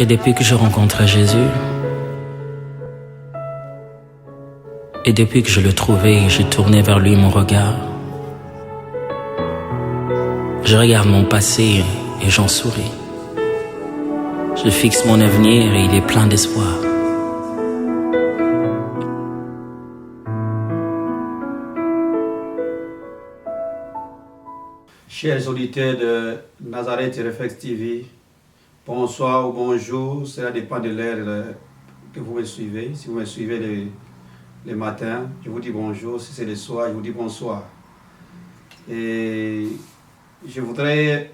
Et depuis que je rencontrais Jésus, et depuis que je le trouvais, j'ai tourné vers lui mon regard. Je regarde mon passé et j'en souris. Je fixe mon avenir et il est plein d'espoir. Chers auditeurs de Nazareth Reflex TV, bonsoir ou bonjour, cela dépend de l'heure que vous me suivez. Si vous me suivez le matin, je vous dis bonjour. Si c'est le soir, je vous dis bonsoir. Et je voudrais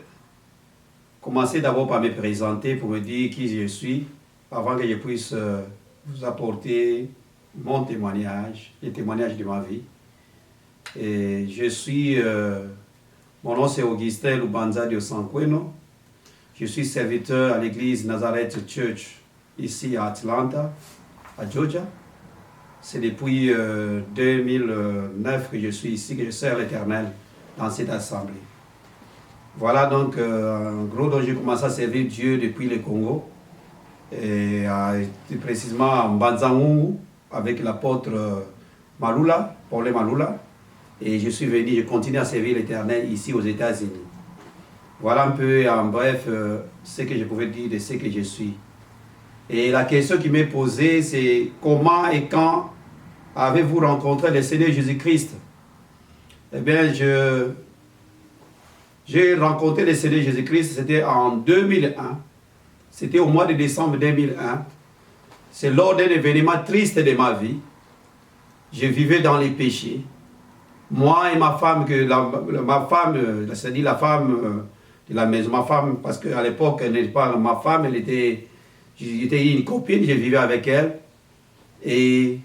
commencer d'abord par me présenter pour me dire qui je suis, avant que je puisse vous apporter mon témoignage, le témoignage de ma vie. Et je suis... mon nom c'est Augustin Lubanza de Sanqueno. Je suis serviteur à l'église Nazareth Church ici à Atlanta, à Georgia. C'est depuis 2009 que je suis ici, que je sers l'Éternel dans cette assemblée. Voilà donc en gros donc j'ai commencé à servir Dieu depuis le Congo, et précisément à Mbanzangungu avec l'apôtre Malula, Paul Malula. Et je suis venu, je continue à servir l'Éternel ici aux États-Unis. Voilà un peu en bref ce que je pouvais dire de ce que je suis. Et la question qui m'est posée, c'est comment et quand avez-vous rencontré le Seigneur Jésus-Christ? Eh bien, j'ai rencontré le Seigneur Jésus-Christ, c'était en 2001. C'était au mois de décembre 2001. C'est lors d'un événement triste de ma vie. Je vivais dans les péchés. Moi et ma femme, c'est-à-dire la femme de la maison, ma femme, parce qu'à l'époque, elle n'était pas ma femme, j'étais une copine, je vivais avec elle. Et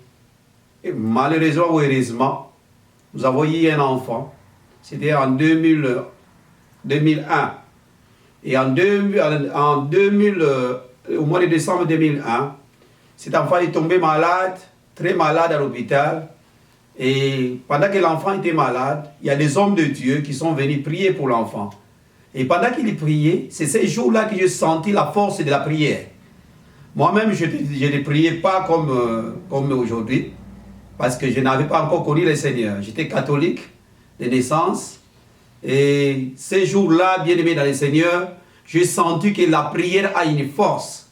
malheureusement ou heureusement, nous avons eu un enfant. C'était en 2001. Et au mois de décembre 2001, cet enfant est tombé malade, très malade à l'hôpital. Et pendant que l'enfant était malade, il y a des hommes de Dieu qui sont venus prier pour l'enfant. Et pendant qu'il priait, c'est ces jours-là que j'ai senti la force de la prière. Moi-même, je ne priais pas comme aujourd'hui, parce que je n'avais pas encore connu le Seigneur. J'étais catholique de naissance. Et ces jours-là, bien aimé dans le Seigneur, j'ai senti que la prière a une force.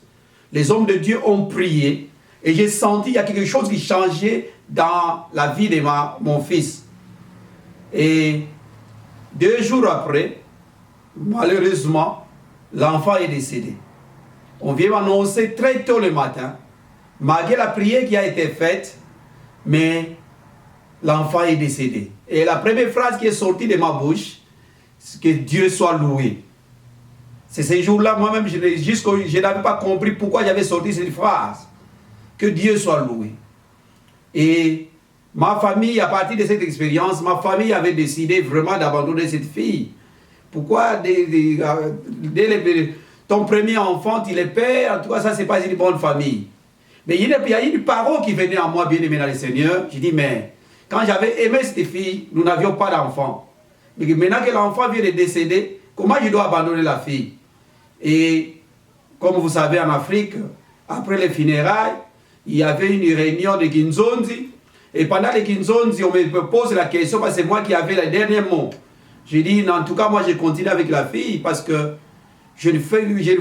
Les hommes de Dieu ont prié, et j'ai senti qu'il y a quelque chose qui changeait dans la vie de mon fils. Et 2 jours après, malheureusement, l'enfant est décédé. On vient m'annoncer très tôt le matin, malgré la prière qui a été faite, mais l'enfant est décédé. Et la première phrase qui est sortie de ma bouche, c'est que Dieu soit loué. C'est ces jours-là, moi-même, je n'avais pas compris pourquoi j'avais sorti cette phrase. Que Dieu soit loué. Et ma famille, à partir de cette expérience, ma famille avait décidé vraiment d'abandonner cette fille. Pourquoi ton premier enfant, tu le perds? En tout cas, ça, c'est pas une bonne famille. Mais il y a une parole qui venait à moi, bien aimé dans le Seigneur. Je dis, mais quand j'avais aimé cette fille, nous n'avions pas d'enfant. Mais maintenant que l'enfant vient de décéder, comment je dois abandonner la fille? Et comme vous savez, en Afrique, après les funérailles, il y avait une réunion de Kinzonzi. Et pendant les Kinzonzi, on me pose la question, parce que c'est moi qui avais le dernier mot. J'ai dit, en tout cas, moi, je continue avec la fille, parce que je ne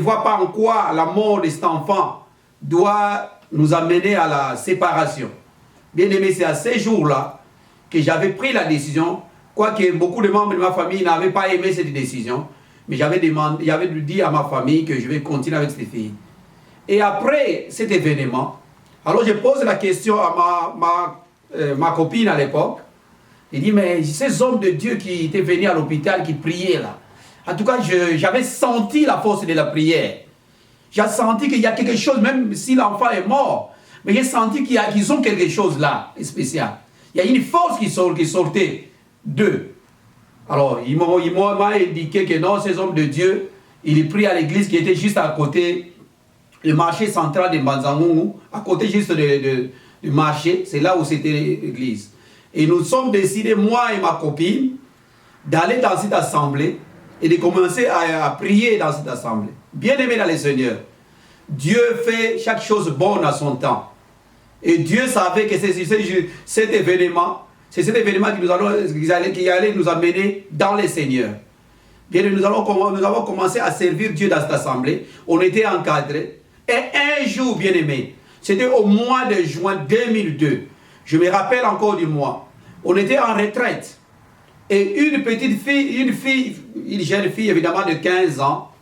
vois pas en quoi la mort de cet enfant doit nous amener à la séparation. Bien aimé, c'est à ces jours-là que j'avais pris la décision, quoique beaucoup de membres de ma famille n'avaient pas aimé cette décision, mais j'avais dit à ma famille que je vais continuer avec cette fille. Et après cet événement, alors je pose la question à ma copine à l'époque. Il dit, mais ces hommes de Dieu qui étaient venus à l'hôpital, qui priaient là, en tout cas, j'avais senti la force de la prière. J'ai senti qu'il y a quelque chose, même si l'enfant est mort, mais j'ai senti qu'ils ont quelque chose là, spécial. Il y a une force qui sortait d'eux. Alors, ils m'ont indiqué que non, ces hommes de Dieu, ils prient à l'église qui était juste à côté, le marché central de Mbanzangungu, à côté juste du marché, c'est là où c'était l'église. Et nous sommes décidés, moi et ma copine, d'aller dans cette assemblée et de commencer à prier dans cette assemblée. Bien aimé dans le Seigneur. Dieu fait chaque chose bonne à son temps. Et Dieu savait que cet événement, c'est cet événement qui allait nous amener dans les Seigneurs. Bien, nous avons commencé à servir Dieu dans cette assemblée. On était encadrés. Et un jour, bien aimé, c'était au mois de juin 2002. Je me rappelle encore du mois. On était en retraite. Et une petite fille, une jeune fille évidemment de 15 ans,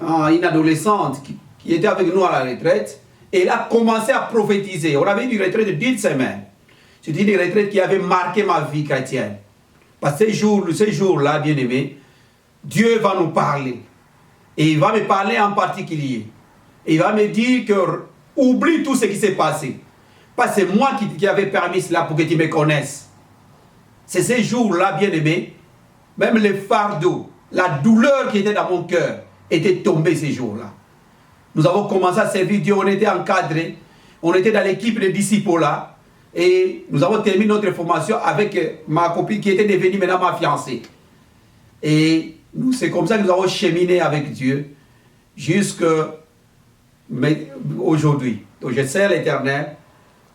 une adolescente qui était avec nous à la retraite, et elle a commencé à prophétiser. On avait une retraite de 10 semaines. C'était une retraite qui avait marqué ma vie chrétienne. Parce que ces jours-là, bien aimé, Dieu va nous parler. Et il va me parler en particulier. Et il va me dire que oublie tout ce qui s'est passé. Parce que c'est moi qui avais permis cela pour que tu me connaisses. C'est ces jours-là, bien aimé, même le fardeau, la douleur qui était dans mon cœur était tombée ces jours-là. Nous avons commencé à servir Dieu, on était encadrés, on était dans l'équipe de disciples là, et nous avons terminé notre formation avec ma copine qui était devenue maintenant ma fiancée. Et c'est comme ça que nous avons cheminé avec Dieu jusqu'à aujourd'hui. Donc je sers l'Éternel,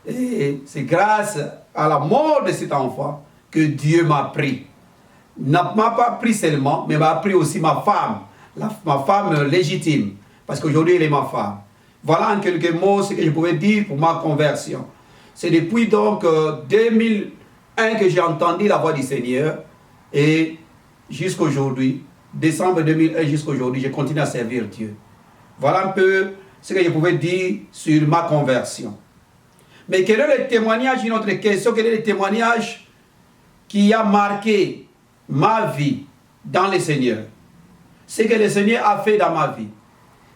et c'est grâce à la mort de cet enfant que Dieu m'a pris. Ne m'a pas pris seulement, mais m'a pris aussi ma femme, ma femme légitime. Parce qu'aujourd'hui, elle est ma femme. Voilà en quelques mots ce que je pouvais dire pour ma conversion. C'est depuis donc 2001 que j'ai entendu la voix du Seigneur. Et jusqu'à aujourd'hui, décembre 2001 jusqu'à aujourd'hui, je continue à servir Dieu. Voilà un peu ce que je pouvais dire sur ma conversion. Mais quel est le témoignage, une autre question, quel est le témoignage qui a marqué ma vie dans le Seigneur? Ce que le Seigneur a fait dans ma vie.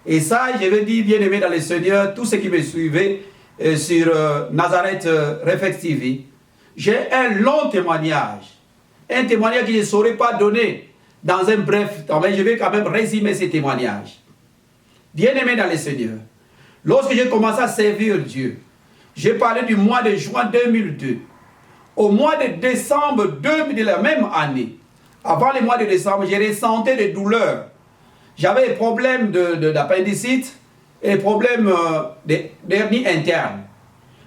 Et ça, je vais dire, bien aimé dans le Seigneur, tous ceux qui me suivaient sur Nazareth Reflex TV, j'ai un long témoignage. Un témoignage que je ne saurais pas donner dans un bref temps, mais je vais quand même résumer ces témoignages. Bien aimé dans le Seigneur, lorsque j'ai commencé à servir Dieu, j'ai parlé du mois de juin 2002. Au mois de décembre 2000 de la même année, avant le mois de décembre, j'ai ressenti des douleurs. J'avais des problèmes d'appendicite et des problèmes d'hernie interne.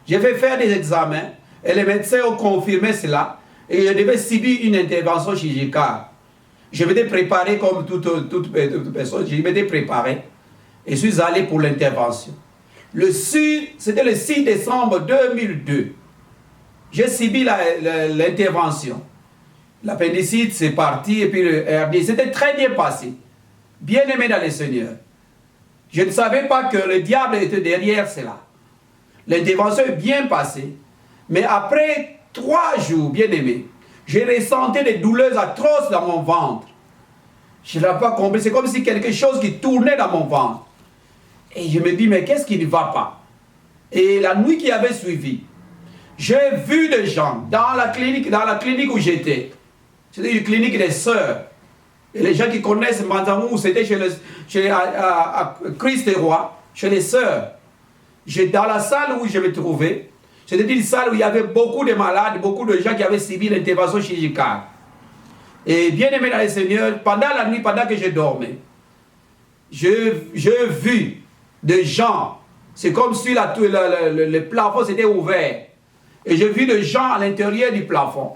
J'ai fait faire des examens et les médecins ont confirmé cela et je devais subir une intervention chirurgicale. Je m'étais préparé comme toute personne, je m'étais préparé et je suis allé pour l'intervention. C'était le 6 décembre 2002. J'ai subi l'intervention. L'appendicite, c'est parti, et puis le hernie, c'était très bien passé. Bien aimé dans le Seigneur. Je ne savais pas que le diable était derrière cela. L'intervention est bien passée. Mais après 3 jours, bien aimé, j'ai ressenti des douleurs atroces dans mon ventre. Je n'ai pas compris. C'est comme si quelque chose qui tournait dans mon ventre. Et je me dis, mais qu'est-ce qui ne va pas? Et la nuit qui avait suivi, j'ai vu des gens dans la clinique où j'étais. C'était une clinique des sœurs. Et les gens qui connaissent Manzamou, c'était à Christ-Roi, chez les sœurs. Dans la salle où je me trouvais, c'était une salle où il y avait beaucoup de malades, beaucoup de gens qui avaient subi l'intervention chirurgicale. Et bien aimé dans le Seigneur, pendant la nuit, pendant que je dormais, j'ai vu des gens, c'est comme si le plafond s'était ouvert. Et j'ai vu des gens à l'intérieur du plafond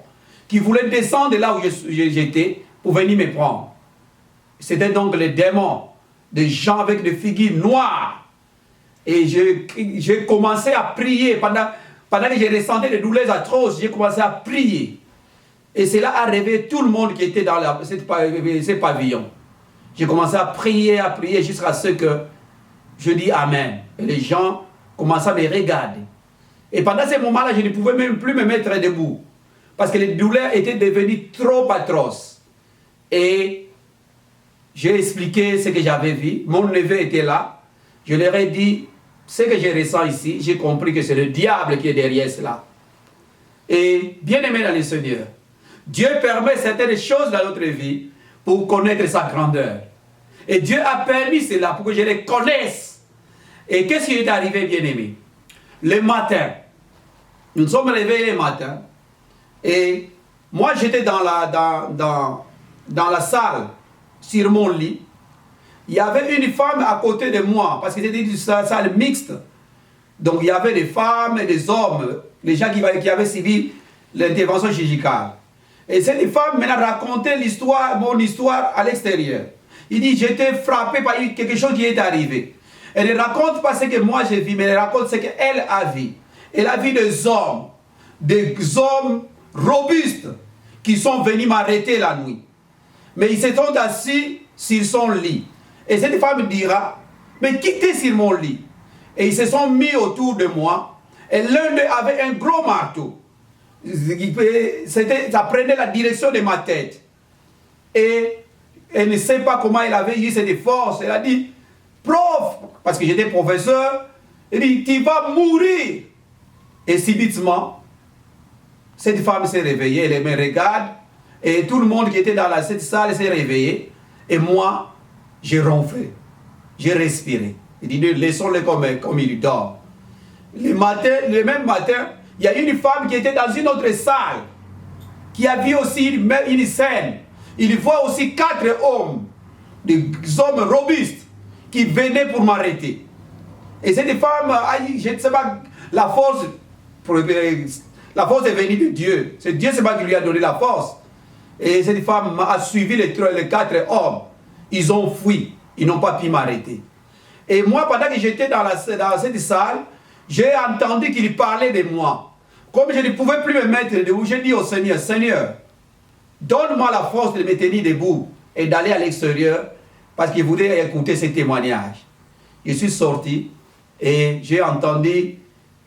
qui voulaient descendre de là où j'étais pour venir me prendre. C'était donc les démons, des gens avec des figures noires. Et j'ai commencé à prier. Pendant que j'ai ressenti des douleurs atroces, j'ai commencé à prier. Et cela a réveillé tout le monde qui était dans ces pavillons. J'ai commencé à prier jusqu'à ce que je dis Amen. Et les gens commençaient à me regarder. Et pendant ce moment-là, je ne pouvais même plus me mettre debout. Parce que les douleurs étaient devenues trop atroces. Et j'ai expliqué ce que j'avais vu. Mon neveu était là. Je leur ai dit, ce que je ressens ici, j'ai compris que c'est le diable qui est derrière cela. Et bien aimé dans le Seigneur, Dieu permet certaines choses dans notre vie pour connaître sa grandeur. Et Dieu a permis cela pour que je les connaisse. Et qu'est-ce qui est arrivé, bien aimé? Le matin, nous sommes réveillés le matin. Et moi, j'étais dans la salle, sur mon lit. il y avait une femme à côté de moi, parce que c'était une salle mixte. Donc il y avait des femmes et des hommes, les gens qui avaient suivi l'intervention chirurgicale. Et cette femme m'a raconté l'histoire, mon histoire à l'extérieur. Il dit, j'étais frappé par quelque chose qui est arrivé. Elle ne raconte pas ce que moi j'ai vu, mais elle raconte ce qu'elle a vu. Elle a vu des hommes robustes qui sont venus m'arrêter la nuit. Mais ils se sont assis sur son lit. Et cette femme dira, mais quittez sur mon lit. Et ils se sont mis autour de moi. Et l'un d'eux avait un gros marteau. Ça prenait la direction de ma tête. Et elle ne sait pas comment elle avait eu cette force. Elle a dit, prof, parce que j'étais professeur, elle dit, tu vas mourir. Et subitement, cette femme s'est réveillée, elle me regarde, et tout le monde qui était dans cette salle s'est réveillé. Et moi, j'ai ronflé, j'ai respiré. Il dit, laissons-le comme il dort. Le même matin, il y a une femme qui était dans une autre salle, qui a vu aussi une scène. Il voit aussi 4 hommes, des hommes robustes, qui venaient pour m'arrêter. Et cette femme, je ne sais pas, la force est venue de Dieu. C'est Dieu qui lui a donné la force. Et cette femme a suivi les 4 hommes. Ils ont fui, ils n'ont pas pu m'arrêter. Et moi, pendant que j'étais dans cette salle, j'ai entendu qu'il parlait de moi. Comme je ne pouvais plus me mettre debout, j'ai dit au Seigneur, Seigneur, donne-moi la force de me tenir debout et d'aller à l'extérieur parce qu'il voulait écouter ces témoignages. Je suis sorti et j'ai entendu,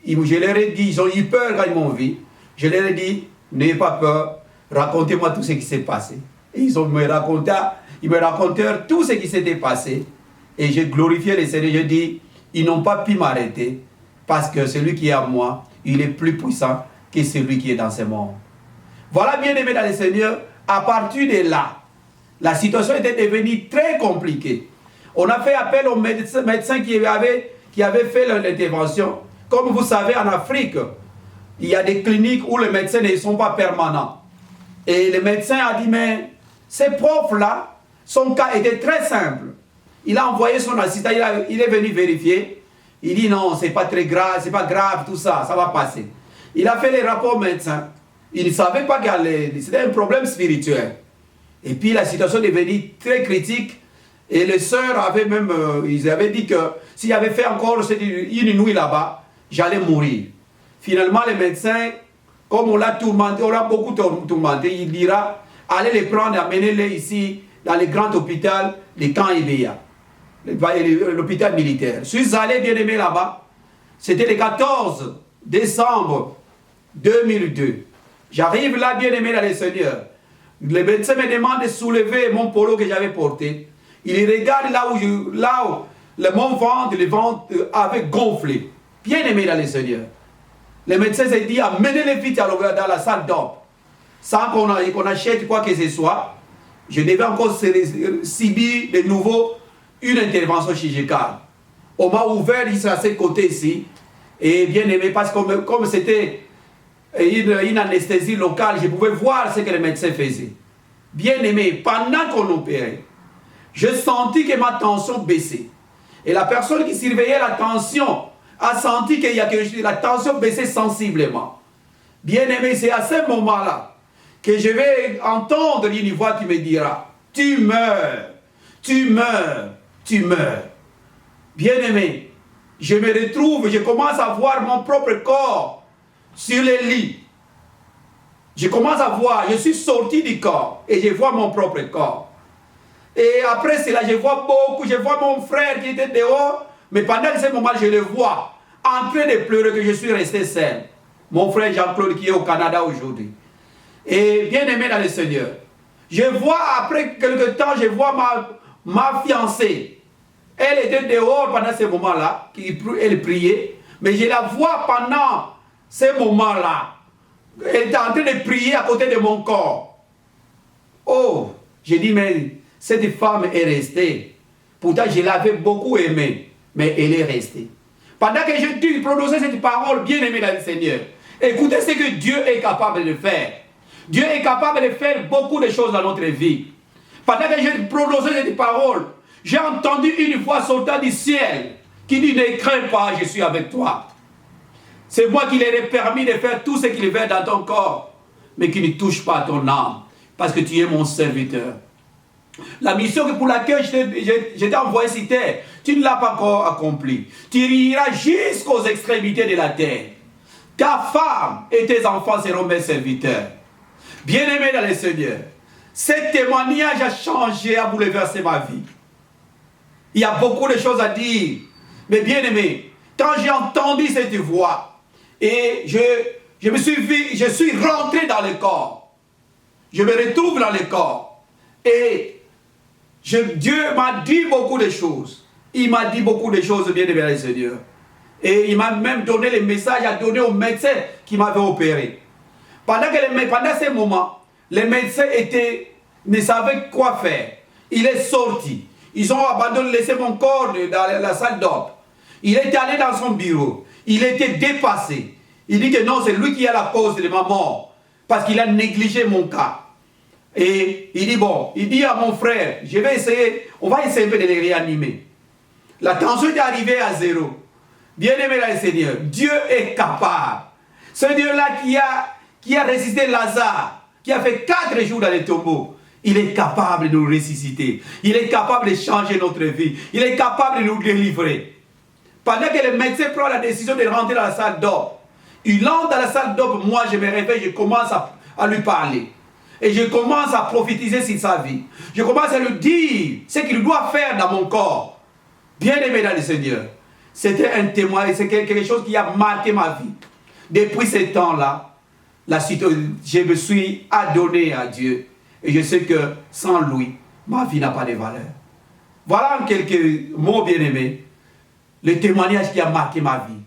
je leur ai dit, ils ont eu peur quand ils m'ont vu. Je leur ai dit, n'ayez pas peur, racontez-moi tout ce qui s'est passé. Et ils me racontèrent tout ce qui s'était passé. Et j'ai glorifié le Seigneur, j'ai dit, ils n'ont pas pu m'arrêter parce que celui qui est à moi, il est plus puissant que celui qui est dans ce monde. Voilà, bien aimé dans le Seigneur, à partir de là, la situation était devenue très compliquée. On a fait appel aux médecins qui avaient fait l'intervention. Comme vous savez, en Afrique, il y a des cliniques où les médecins ne sont pas permanents. Et le médecin a dit, mais ces profs-là, son cas était très simple. Il a envoyé son assistant, il est venu vérifier. Il dit non, c'est pas très grave, c'est pas grave, tout ça, ça va passer. Il a fait les rapports médecins. Il ne savait pas que c'était un problème spirituel. Et puis la situation est devenue très critique. Et les sœurs avaient même, ils avaient dit que s'il avait fait encore une nuit là-bas, j'allais mourir. Finalement, les médecins, comme on l'a tourmenté, on l'a beaucoup tourmenté, il dira, allez les prendre, amenez-les ici, dans le grand hôpital de Camp Ibeya, l'hôpital militaire. Je suis allé bien aimé là-bas. C'était le 14 décembre 2002. J'arrive là bien aimé dans le Seigneur. Le médecin me demande de soulever mon polo que j'avais porté. Il regarde là où mon ventre, le ventre avait gonflé. Bien aimé dans le Seigneur. Le médecin s'est dit, amenez-les vite dans la salle d'op. Sans qu'on achète quoi que ce soit. Je devais encore subir de nouveau une intervention chirurgicale. On m'a ouvert ici à ce côté ici. Et bien aimé, parce que comme c'était une anesthésie locale, je pouvais voir ce que le médecin faisait. Bien aimé, pendant qu'on opérait, je sentis que ma tension baissait. Et la personne qui surveillait la tension a senti que la tension baissait sensiblement. Bien aimé, c'est à ce moment-là que je vais entendre une voix qui me dira, tu meurs, tu meurs, tu meurs. Bien aimé, je me retrouve, je commence à voir mon propre corps sur le lit. Je commence à voir, je suis sorti du corps et je vois mon propre corps. Et après cela, je vois mon frère qui était dehors, mais pendant ce moment, je le vois en train de pleurer que je suis resté seul. Mon frère Jean-Claude qui est au Canada aujourd'hui. Et bien aimé dans le Seigneur. Je vois après quelque temps, je vois ma fiancée. Elle était dehors pendant ce moment-là, elle priait, mais je la vois pendant ce moment-là. Elle était en train de prier à côté de mon corps. Oh, j'ai dit, mais cette femme est restée. Pourtant, je l'avais beaucoup aimée, mais elle est restée. Pendant que je prononçais cette parole, bien aimée dans le Seigneur, écoutez ce que Dieu est capable de faire. Dieu est capable de faire beaucoup de choses dans notre vie. Pendant que je prononçais cette parole, J'ai entendu une voix sortant du ciel qui dit, ne crains pas, je suis avec toi. C'est moi qui leur ai permis de faire tout ce qu'il veut dans ton corps, mais qui ne touche pas ton âme, parce que tu es mon serviteur. La mission pour laquelle je t'ai envoyé sur terre, tu ne l'as pas encore accomplie. Tu iras jusqu'aux extrémités de la terre. Ta femme et tes enfants seront mes serviteurs. Bien-aimé dans le Seigneur, ce témoignage a changé, a bouleversé ma vie. Il y a beaucoup de choses à dire. Mais bien aimé, quand j'ai entendu cette voix, et je suis rentré dans le corps. Je me retrouve dans le corps. Et Dieu m'a dit beaucoup de choses. Il m'a dit beaucoup de choses, bien aimé dans le Seigneur. Et il m'a même donné les messages à donner aux médecins qui m'avaient opéré. Pendant ces moments, les médecins ne savaient quoi faire. Il est sorti. Ils ont abandonné, laissé mon corps dans la salle d'op. Il est allé dans son bureau. Il était dépassé. Il dit que non, c'est lui qui a la cause de ma mort. Parce qu'il a négligé mon cas. Et il dit, bon, il dit à mon frère, on va essayer de les réanimer. La tension est arrivée à 0. Bien-aimé dans le Seigneur, Dieu est capable. Ce Dieu-là qui a résisté Lazare, qui a fait 4 jours dans les tombeaux, il est capable de nous ressusciter. Il est capable de changer notre vie. Il est capable de nous délivrer. Pendant que le médecin prend la décision de rentrer dans la salle d'op, il entre dans la salle d'op, moi je me réveille, je commence à lui parler. Et je commence à prophétiser sur sa vie. Je commence à lui dire ce qu'il doit faire dans mon corps. Bien-aimé dans le Seigneur, c'était un témoin, c'est quelque chose qui a marqué ma vie. Depuis ce temps-là, je me suis adonné à Dieu. Et je sais que sans lui, ma vie n'a pas de valeur. Voilà en quelques mots, bien-aimés, le témoignage qui a marqué ma vie.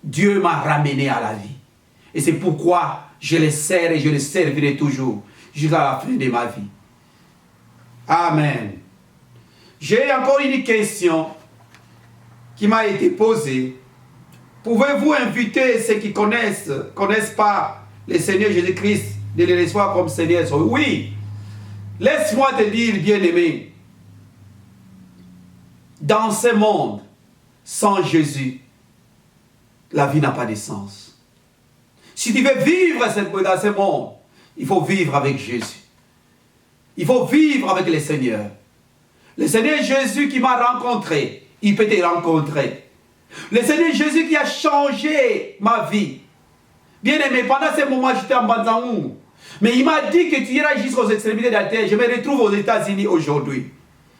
Dieu m'a ramené à la vie. Et c'est pourquoi je le sers et je le servirai toujours jusqu'à la fin de ma vie. Amen. J'ai encore une question qui m'a été posée. Pouvez-vous inviter ceux qui connaissent pas le Seigneur Jésus-Christ de les recevoir comme Seigneur? Oui. Laisse-moi te dire, bien-aimé, dans ce monde, sans Jésus, la vie n'a pas de sens. Si tu veux vivre dans ce monde, il faut vivre avec Jésus. Il faut vivre avec le Seigneur. Le Seigneur Jésus qui m'a rencontré, il peut te rencontrer. Le Seigneur Jésus qui a changé ma vie. Bien-aimé, pendant ce moment, j'étais en Banzangou. Mais il m'a dit que tu iras jusqu'aux extrémités de la terre. Je me retrouve aux États-Unis aujourd'hui.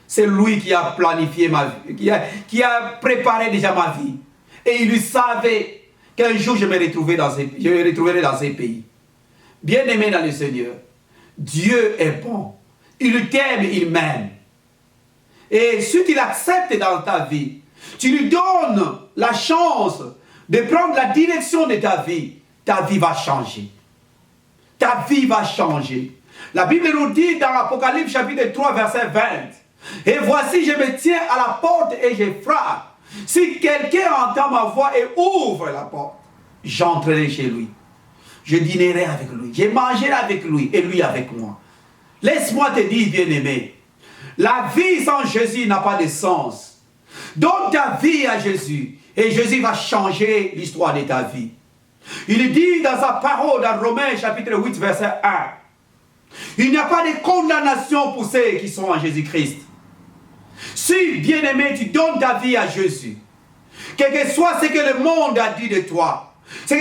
C'est lui qui a planifié ma vie, qui a préparé déjà ma vie. Et il savait qu'un jour je me retrouverai dans ces pays. Bien-aimé dans le Seigneur, Dieu est bon. Il t'aime, il m'aime. Et si tu l'acceptes dans ta vie, tu lui donnes la chance de prendre la direction de ta vie va changer. Ta vie va changer. La Bible nous dit dans l'Apocalypse chapitre 3 verset 20, « Et voici je me tiens à la porte et je frappe. Si quelqu'un entend ma voix et ouvre la porte, j'entrerai chez lui. Je dînerai avec lui, je mangerai avec lui et lui avec moi. » Laisse-moi te dire, bien-aimé, la vie sans Jésus n'a pas de sens. Donne ta vie à Jésus et Jésus va changer l'histoire de ta vie. Il dit dans sa parole dans Romains chapitre 8 verset 1, « Il n'y a pas de condamnation pour ceux qui sont en Jésus-Christ. » Si, bien-aimé, tu donnes ta vie à Jésus, quel que soit ce que le monde a dit de toi, ce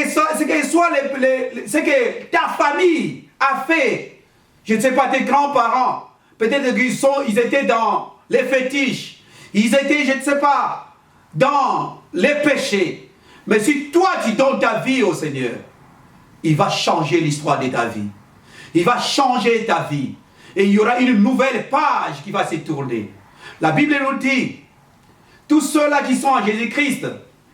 que ta famille a fait, je ne sais pas, tes grands-parents, peut-être qu'ils étaient dans les fétiches, ils étaient, je ne sais pas, dans les péchés. Mais si toi tu donnes ta vie au Seigneur, il va changer l'histoire de ta vie. Il va changer ta vie. Et il y aura une nouvelle page qui va se tourner. La Bible nous dit, tous ceux-là qui sont en Jésus-Christ,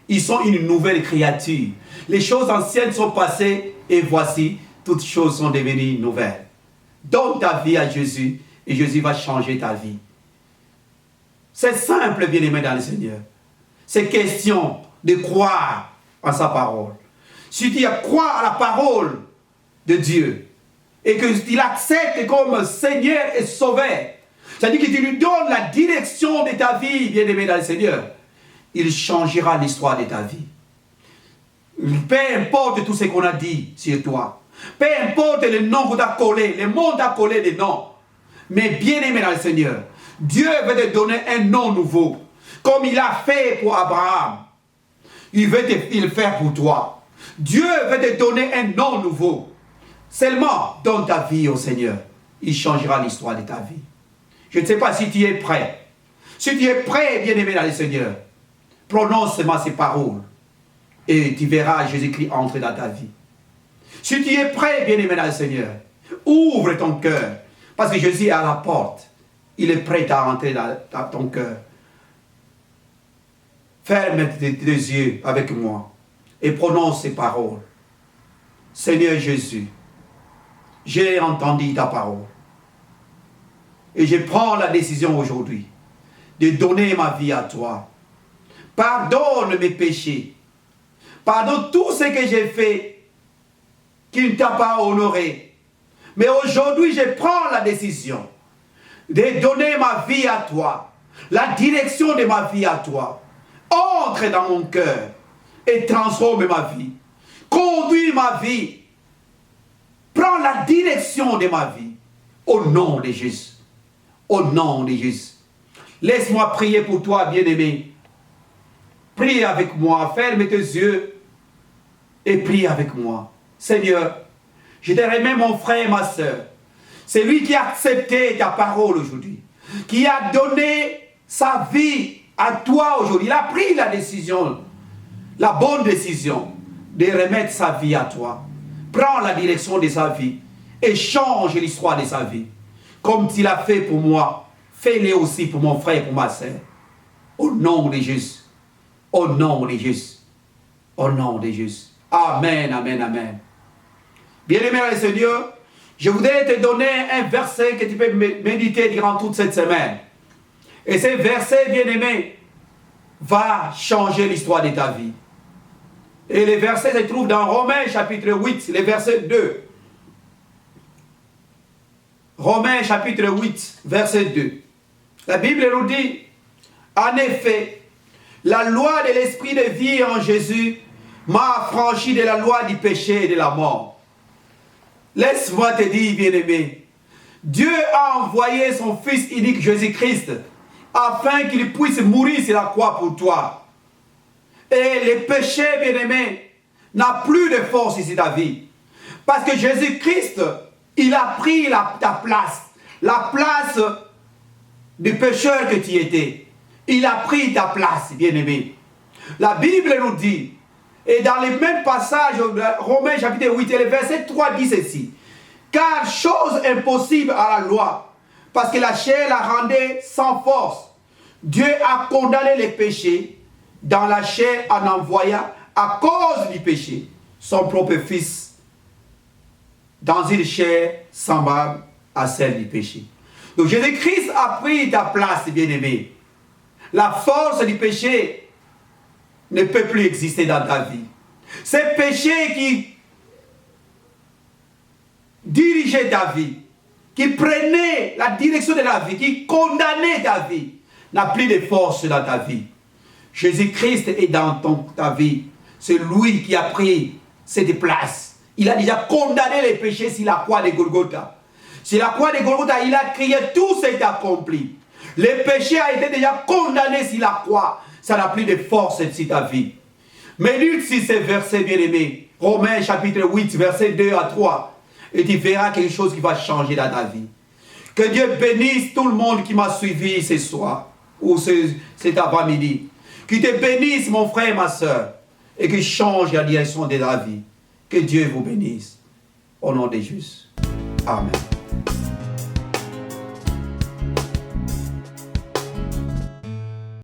ils sont une nouvelle créature. Les choses anciennes sont passées et voici, toutes choses sont devenues nouvelles. Donne ta vie à Jésus et Jésus va changer ta vie. C'est simple, bien-aimé dans le Seigneur. C'est question de croire en sa parole. Si tu crois à la parole de Dieu et que tu l'acceptes comme Seigneur et Sauveur, C'est-à-dire que tu lui donnes la direction de ta vie, bien-aimé dans le Seigneur. Il changera l'histoire de ta vie. Peu importe tout ce qu'on a dit sur toi. Peu importe le nom qu'on t'a collé, le monde t'a collé des noms. Mais bien-aimé dans le Seigneur, Dieu veut te donner un nom nouveau. Comme il a fait pour Abraham. Il veut le faire pour toi. Dieu veut te donner un nom nouveau. Seulement, donne ta vie au Seigneur. Il changera l'histoire de ta vie. Je ne sais pas si tu es prêt. Si tu es prêt, bien-aimé dans le Seigneur, prononce seulement ces paroles. Et tu verras Jésus-Christ entrer dans ta vie. Si tu es prêt, bien-aimé dans le Seigneur, ouvre ton cœur. Parce que Jésus est à la porte. Il est prêt à entrer dans ton cœur. Ferme tes yeux avec moi et prononce ces paroles. Seigneur Jésus, j'ai entendu ta parole. Et je prends la décision aujourd'hui de donner ma vie à toi. Pardonne mes péchés. Pardonne tout ce que j'ai fait qui ne t'a pas honoré. Mais aujourd'hui, je prends la décision de donner ma vie à toi. La direction de ma vie à toi. Entre dans mon cœur et transforme ma vie. Conduis ma vie. Prends la direction de ma vie. Au nom de Jésus. Au nom de Jésus. Laisse-moi prier pour toi, bien-aimé. Prie avec moi. Ferme tes yeux et prie avec moi. Seigneur, je te remets mon frère et ma soeur. C'est lui qui a accepté ta parole aujourd'hui. Qui a donné sa vie à toi aujourd'hui. Il a pris la décision, la bonne décision de remettre sa vie à toi. Prends la direction de sa vie et change l'histoire de sa vie. Comme tu l'as fait pour moi, fais-le aussi pour mon frère et pour ma soeur. Au nom de Jésus. Au nom de Jésus. Au nom de Jésus. Amen, amen, amen. Bien-aimé dans le Seigneur, je voudrais te donner un verset que tu peux méditer durant toute cette semaine. Et ce verset, bien-aimé, va changer l'histoire de ta vie. Et le verset se trouve dans Romains chapitre 8, le verset 2. Romains chapitre 8, verset 2. La Bible nous dit, en effet, la loi de l'esprit de vie en Jésus m'a affranchi de la loi du péché et de la mort. Laisse-moi te dire, bien-aimé, Dieu a envoyé son Fils unique Jésus-Christ afin qu'il puisse mourir sur la croix pour toi. Et le péché, bien-aimé, n'a plus de force ici dans ta vie. Parce que Jésus-Christ, il a pris ta place. La place du pécheur que tu étais. Il a pris ta place, bien-aimé. La Bible nous dit, et dans les mêmes passages, Romains chapitre 8, et le verset 3 dit ceci. Car chose impossible à la loi, parce que la chair la rendait sans force. Dieu a condamné les péchés dans la chair en envoyant, à cause du péché, son propre Fils dans une chair semblable à celle du péché. Donc Jésus-Christ a pris ta place, bien-aimé. La force du péché ne peut plus exister dans ta vie. Ce péché qui dirigeait ta vie, qui prenait la direction de la vie, qui condamnait ta vie, n'a plus de force dans ta vie. Jésus-Christ est dans ta vie. C'est lui qui a pris cette place. Il a déjà condamné les péchés sur la croix de Golgotha. Sur la croix de Golgotha, il a crié, tout s'est accompli. Le péché a été déjà condamné sur la croix. Ça n'a plus de force sur ta vie. Médite sur ces versets, bien-aimés. Romains chapitre 8, versets 2 à 3. Et tu verras quelque chose qui va changer dans ta vie. Que Dieu bénisse tout le monde qui m'a suivi ce soir. Ou cet avant-midi. Qu'il te bénisse, mon frère et ma soeur. Et qu'il change la direction de la vie. Que Dieu vous bénisse. Au nom de Jésus. Amen.